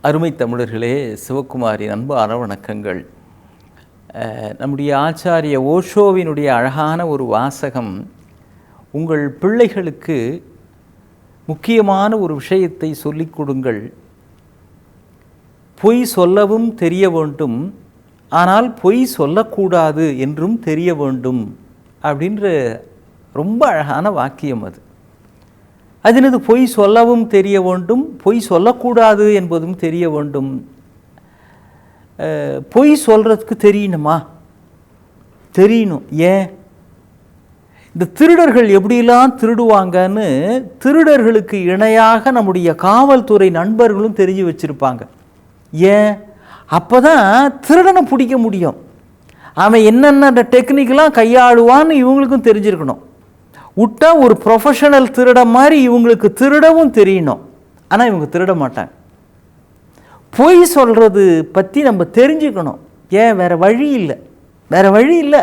அருமை தமிழர்களே, சிவகுமாரின் அன்பான வணக்கங்கள். நம்முடைய ஆச்சாரிய ஓஷோவினுடைய அழகான ஒரு வாசகம், உங்கள் பிள்ளைகளுக்கு முக்கியமான ஒரு விஷயத்தை சொல்லிக் கொடுங்கள். பொய் சொல்லவும் தெரிய வேண்டும், ஆனால் பொய் சொல்லக்கூடாது என்றும் தெரிய வேண்டும் அப்படின்ற ரொம்ப அழகான வாக்கியம் அது. அதனது பொய் சொல்லவும் தெரிய வேண்டும், பொய் சொல்லக்கூடாது என்பதும் தெரிய வேண்டும். பொய் சொல்கிறதுக்கு தெரியணுமா? தெரியணும். ஏன்? இந்த திருடர்கள் எப்படிலாம் திருடுவாங்கன்னு திருடர்களுக்கு இணையாக நம்முடைய காவல்துறை நண்பர்களும் தெரிஞ்சு வச்சுருப்பாங்க. ஏன்? அப்போ தான் திருடனை பிடிக்க முடியும். அவன் என்னென்ன டெக்னிக்கெலாம் கையாளுவான்னு இவங்களுக்கும் தெரிஞ்சிருக்கணும். விட்டா ஒரு ப்ரொஃபஷனல் திருட மாதிரி இவங்களுக்கு திருடவும் தெரியணும். ஆனால் இவங்க திருட மாட்டாங்க. பொய் சொல்கிறது பற்றி நம்ம தெரிஞ்சுக்கணும். ஏன்? வேறு வழி இல்லை, வேறு வழி இல்லை.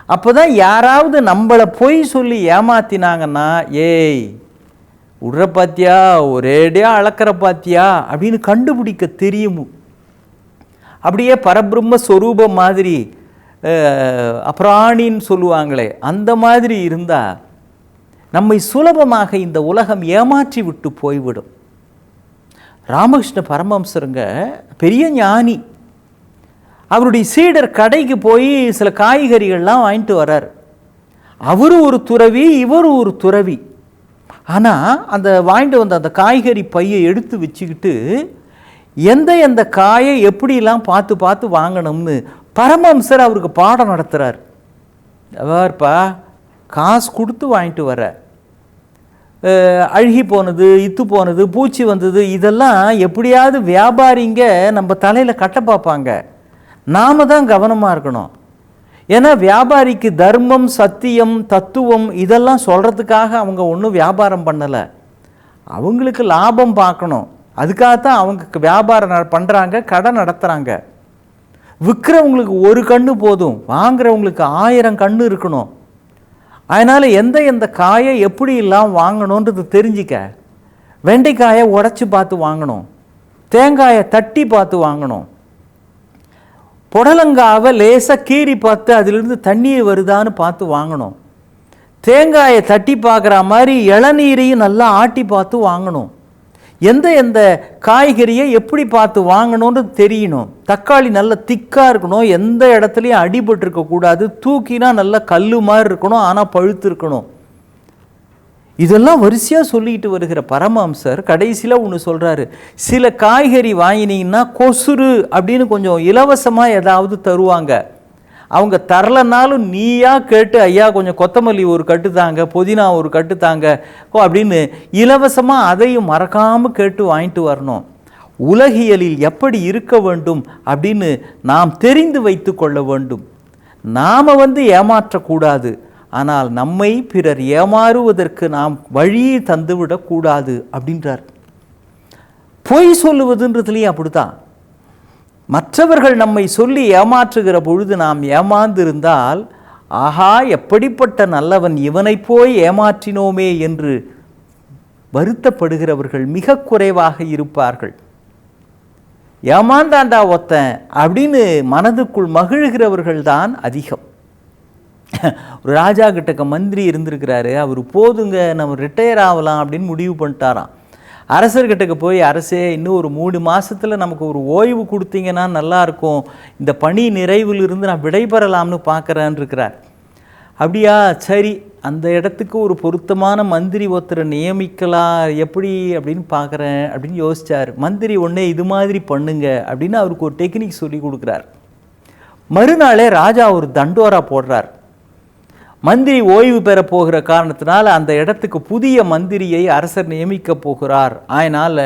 அப்போ தான் யாராவது நம்மளை பொய் சொல்லி ஏமாத்தினாங்கன்னா, ஏய் விடுற பாத்தியா, ஒரேடியாக அளக்கிற பாத்தியா அப்படின்னு கண்டுபிடிக்க தெரியும். அப்படியே பரபிரம்ம ஸ்வரூபம் மாதிரி அப்ராணின்னு சொல்லுவாங்களே, அந்த மாதிரி இருந்தால் நம்மை சுலபமாக இந்த உலகம் ஏமாற்றி விட்டு போய்விடும். ராமகிருஷ்ண பரமஹம்சருங்க பெரிய ஞானி. அவருடைய சீடர் கடைக்கு போய் சில காய்கறிகள்லாம் வாங்கிட்டு வர்றார். அவரு ஒரு துறவி, இவர் ஒரு துறவி. ஆனால் அந்த வாங்கிட்டு வந்த அந்த காய்கறி பையை எடுத்து வச்சுக்கிட்டு எந்த காயை எப்படிலாம் பார்த்து பார்த்து வாங்கணும்னு பரமஹம்சர் அவருக்கு பாடம் நடத்துகிறார். அவர்ப்பா காசு கொடுத்து வாங்கிட்டு வர, அழுகி போனது, இத்து போனது, பூச்சி வந்தது, இதெல்லாம் எப்படியாவது வியாபாரிங்க நம்ம தலையில் கட்ட பார்ப்பாங்க. நாம் தான் கவனமாக இருக்கணும். ஏன்னா வியாபாரிக்கு தர்மம், சத்தியம், தத்துவம் இதெல்லாம் சொல்கிறதுக்காக அவங்க ஒன்றும் வியாபாரம் பண்ணலை. அவங்களுக்கு லாபம் பார்க்கணும். அதுக்காகத்தான் அவங்க வியாபாரம் பண்ணுறாங்க, கடை நடத்துகிறாங்க. விற்கிறவங்களுக்கு ஒரு கண்ணு போதும், வாங்குறவங்களுக்கு 1000 கண்ணு இருக்கணும். அதனால் எந்த காயை எப்படி எல்லாம் வாங்கணுன்றது தெரிஞ்சிக்க. வெண்டைக்காயை உடச்சி பார்த்து வாங்கணும், தேங்காயை தட்டி பார்த்து வாங்கணும், புடலங்காவை லேசாக கீறி பார்த்து அதிலிருந்து தண்ணீர் வருதான்னு பார்த்து வாங்கணும், தேங்காயை தட்டி பார்க்குற மாதிரி இளநீரையும் நல்லா ஆட்டி பார்த்து வாங்கணும். எந்த காய்கறியை எப்படி பார்த்து வாங்கணுன்றது தெரியணும். தக்காளி நல்ல திக்காக இருக்கணும், எந்த இடத்துலையும் அடிபட்டு இருக்கக்கூடாது, தூக்கினா நல்ல கல் மாதிரி இருக்கணும், ஆனால் பழுத்து இருக்கணும். இதெல்லாம் வரிசையாக சொல்லிக்கிட்டு வருகிற பரமஹம்சர் கடைசியில் ஒன்று சொல்கிறாரு. சில காய்கறி வாங்கினீங்கன்னா கொசுறு அப்படின்னு கொஞ்சம் இலவசமாக ஏதாவது தருவாங்க. அவங்க தரலனாலும் நீயா கேட்டு, ஐயா கொஞ்சம் கொத்தமல்லி ஒரு கட்டு தாங்க, புதினா ஒரு கட்டு தாங்க அப்படின்னு இலவசமாக அதையும் மறக்காமல் கேட்டு வாங்கிட்டு வரணும். உலகியலில் எப்படி இருக்க வேண்டும் அப்படின்னு நாம் தெரிந்து வைத்து கொள்ள வேண்டும். நாம் ஏமாற்றக்கூடாது, ஆனால் நம்மை பிறர் ஏமாறுவதற்கு நாம் வழியை தந்துவிடக்கூடாது அப்படின்றார். பொய் சொல்லுவதுன்றதுலேயும் அப்படித்தான். மற்றவர்கள் நம்மை சொல்லி ஏமாற்றுகிற பொழுது நாம் ஏமாந்திருந்தால், ஆஹா எப்படிப்பட்ட நல்லவன், இவனை போய் ஏமாற்றினோமே என்று வருத்தப்படுகிறவர்கள் மிக குறைவாக இருப்பார்கள். ஏமாந்தாண்டா ஒத்தன் அப்படின்னு மனதுக்குள் மகிழ்கிறவர்கள் தான் அதிகம். ஒரு ராஜா கிட்டக்க மந்திரி இருந்திருக்கிறாரு. அவர் போதுங்க நம்ம ரிட்டையர் ஆகலாம் அப்படின்னு முடிவு பண்ணிட்டாராம். அரசர்கிட்டக்கு போய், அரசே இன்னும் ஒரு 3 மாதத்தில் நமக்கு ஒரு ஓய்வு கொடுத்தீங்கன்னா நல்லாயிருக்கும், இந்த பணி நிறைவிலிருந்து நான் விடைபெறலாம்னு பார்க்குறேன்னு இருக்கிறார். அப்படியா, சரி அந்த இடத்துக்கு ஒரு பொருத்தமான மந்திரி ஒருத்தரை நியமிக்கலாம் எப்படி அப்படின்னு பார்க்குறேன் அப்படின்னு யோசித்தார். மந்திரி ஒன்றே இது மாதிரி பண்ணுங்க அப்படின்னு அவருக்கு ஒரு டெக்னிக் சொல்லி கொடுக்குறார். மறுநாளே ராஜா ஒரு தண்டோரா போடுறார். மந்திரி ஓய்வு பெற போகிற காரணத்தினால் அந்த இடத்துக்கு புதிய மந்திரியை அரசர் நியமிக்க போகிறார். அதனால்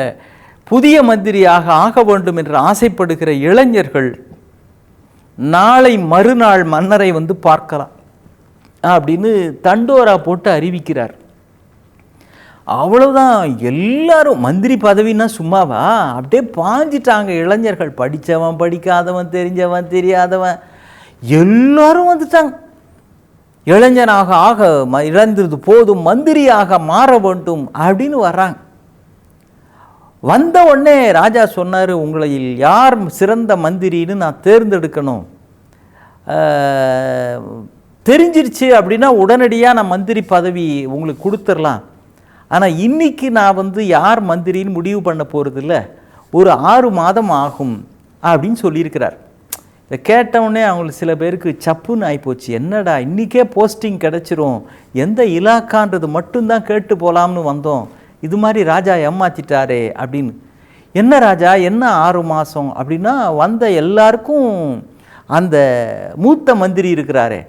புதிய மந்திரியாக ஆக வேண்டும் என்று ஆசைப்படுகிற இளைஞர்கள் நாளை மறுநாள் மன்னரை பார்க்கலாம் அப்படின்னு தண்டோரா போட்டு அறிவிக்கிறார். அவ்வளோதான். எல்லாரும் மந்திரி பதவின்னா சும்மாவா, அப்படியே பாஞ்சிட்டாங்க இளைஞர்கள். படித்தவன், படிக்காதவன், தெரிஞ்சவன், தெரியாதவன் எல்லாரும் வந்துட்டாங்க. இளைஞனாக ஆக இழந்தது போதும், மந்திரியாக மாற வேண்டும் அப்படின்னு வர்றாங்க. வந்த உடனே ராஜா சொன்னார், உங்களை யார் சிறந்த மந்திரின்னு நான் தேர்ந்தெடுக்கணும், தெரிஞ்சிருச்சு அப்படின்னா உடனடியாக நான் மந்திரி பதவி உங்களுக்கு கொடுத்துடலாம். ஆனால் இன்றைக்கி நான் யார் மந்திரின்னு முடிவு பண்ண போகிறதில்ல, ஒரு 6 மாதம் ஆகும் அப்படின்னு சொல்லியிருக்கிறார். இதை கேட்டவுடனே அவங்களுக்கு சில பேருக்கு சப்புன்னு ஆகிப்போச்சு. என்னடா இன்றைக்கே போஸ்டிங் கிடச்சிரும், எந்த இலாக்கான்றது மட்டும்தான் கேட்டு போகலாம்னு வந்தோம், இது மாதிரி ராஜா ஏமாற்றிட்டாரே அப்படின்னு. என்ன ராஜா என்ன 6 மாதம் அப்படின்னா, வந்த எல்லாருக்கும் அந்த மூத்த மந்திரி இருக்கிறாரே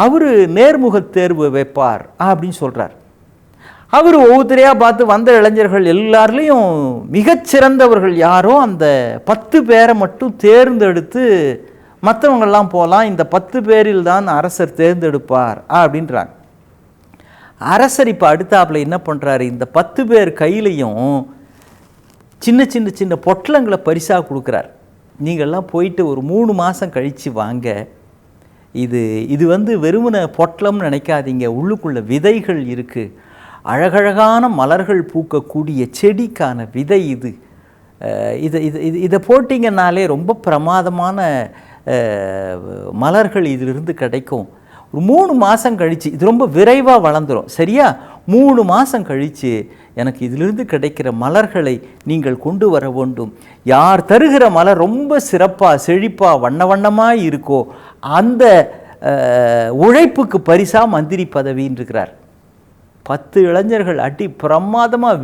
அவர் நேர்முக தேர்வு வைப்பார் அப்படின்னு சொல்கிறார். அவர் ஒவ்வொருத்தரையாக பார்த்து வந்த இளைஞர்கள் எல்லாருலேயும் மிகச்சிறந்தவர்கள் யாரோ அந்த 10 பேரை மட்டும் தேர்ந்தெடுத்து மற்றவங்கள்லாம் போகலாம், இந்த 10 பேரில் தான் அரசர் தேர்ந்தெடுப்பார் அப்படின்றாங்க. அரசர் இப்போ அடுத்தாப்பில் என்ன பண்ணுறாரு, இந்த 10 பேர் கையிலையும் சின்ன சின்ன சின்ன பொட்டலங்களை பரிசாக கொடுக்குறார். நீங்கள்லாம் போயிட்டு ஒரு 3 மாதம் கழித்து வாங்க, இது வெறுமன பொட்டலம்னு நினைக்காதீங்க, உள்ளுக்குள்ள விதைகள் இருக்குது, அழகழகான மலர்கள் பூக்கக்கூடிய செடிக்கான விதை இது, இதை போட்டிங்கன்னாலே ரொம்ப பிரமாதமான மலர்கள் இதிலிருந்து கிடைக்கும். ஒரு 3 மாதம் கழித்து, இது ரொம்ப விரைவாக வளர்ந்துடும் சரியா, 3 மாதம் கழித்து எனக்கு இதிலிருந்து கிடைக்கிற மலர்களை நீங்கள் கொண்டு வர வேண்டும். யார் தருகிற மலர் ரொம்ப சிறப்பாக செழிப்பாக வண்ண வண்ணமாக இருக்கோ அந்த உழைப்புக்கு பரிசாக மந்திரி பதவின்னு இருக்கிறார். 10 இளைஞர்கள் அடி பிரமாதமாக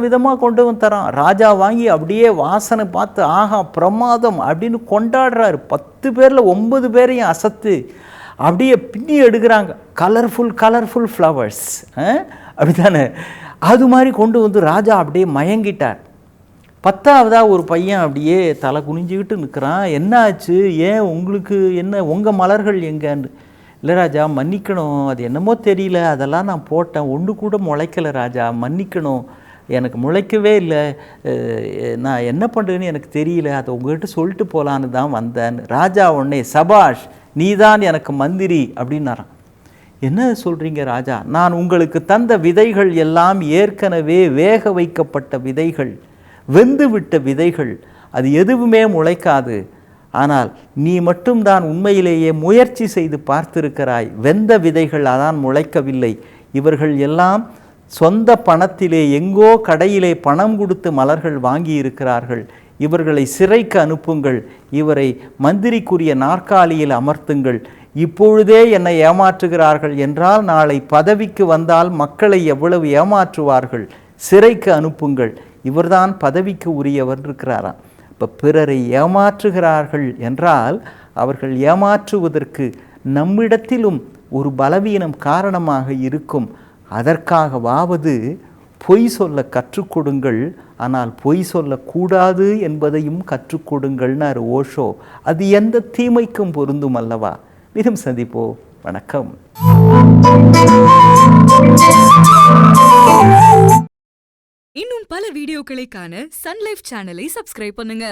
விதமாக கொண்டு வந்து தரான். ராஜா வாங்கி அப்படியே வாசனை பார்த்து ஆஹா பிரமாதம் அப்படின்னு கொண்டாடுறாரு. 10 பேரில் 9 பேரையும் அசத்து அப்படியே பின்னி எடுக்கிறாங்க. கலர்ஃபுல் ஃப்ளவர்ஸ் அப்படி தானே, அது மாதிரி கொண்டு வந்து ராஜா அப்படியே மயங்கிட்டார். 10ஆவதாக ஒரு பையன் அப்படியே தலை குனிஞ்சிக்கிட்டு நிற்கிறான். என்ன ஆச்சு, ஏன் உங்களுக்கு என்ன, உங்கள் மலர்கள் எங்கன்னு? இல்லை ராஜா மன்னிக்கணும், அது என்னமோ தெரியல, அதெல்லாம் நான் போட்டேன், ஒன்று கூட முளைக்கலை ராஜா, மன்னிக்கணும், எனக்கு முளைக்கவே இல்லை, நான் என்ன பண்ணுறேன்னு எனக்கு தெரியல, அதை உங்கள்கிட்ட சொல்லிட்டு போகலான்னு தான் வந்தேன். ராஜா உடனே சபாஷ் நீதான் எனக்கு மந்திரி அப்படின்னாரான். என்ன சொல்கிறீங்க ராஜா, நான் உங்களுக்கு தந்த விதைகள் எல்லாம் ஏற்கனவே வேக வைக்கப்பட்ட விதைகள், வெந்து விட்ட விதைகள், அது எதுவுமே முளைக்காது. ஆனால் நீ மட்டும்தான் உண்மையிலேயே முயற்சி செய்து பார்த்திருக்கிறாய், வெந்த விதைகள் அதான் முளைக்கவில்லை. இவர்கள் எல்லாம் சொந்த பணத்திலே எங்கோ கடையிலே பணம் கொடுத்து மலர்கள் வாங்கி இருக்கிறார்கள். இவர்களை சிறைக்கு அனுப்புங்கள், இவரை மந்திரிக்குரிய நாற்காலியில் அமர்த்துங்கள். இப்பொழுதே என்னை ஏமாற்றுகிறார்கள் என்றால் நாளை பதவிக்கு வந்தால் மக்களை எவ்வளவு ஏமாற்றுவார்கள், சிறைக்கு அனுப்புங்கள், இவர்தான் பதவிக்கு உரியவர் இருக்கிறாராம். இப்போ பிறரை ஏமாற்றுகிறார்கள் என்றால் அவர்கள் ஏமாற்றுவதற்கு நம்மிடத்திலும் ஒரு பலவீனம் காரணமாக இருக்கும். அதற்காகவாவது பொய் சொல்ல கற்றுக் கொடுங்கள், ஆனால் பொய் சொல்லக்கூடாது என்பதையும் கற்றுக் கொடுங்கள்னார் ஓஷோ. அது எந்த தீமைக்கும் பொருந்தும் அல்லவா? மீண்டும் சந்திப்போம். வணக்கம். இன்னும் பல வீடியோக்களை காண சன் லைஃப் சேனலை சப்ஸ்கிரைப் பண்ணுங்க.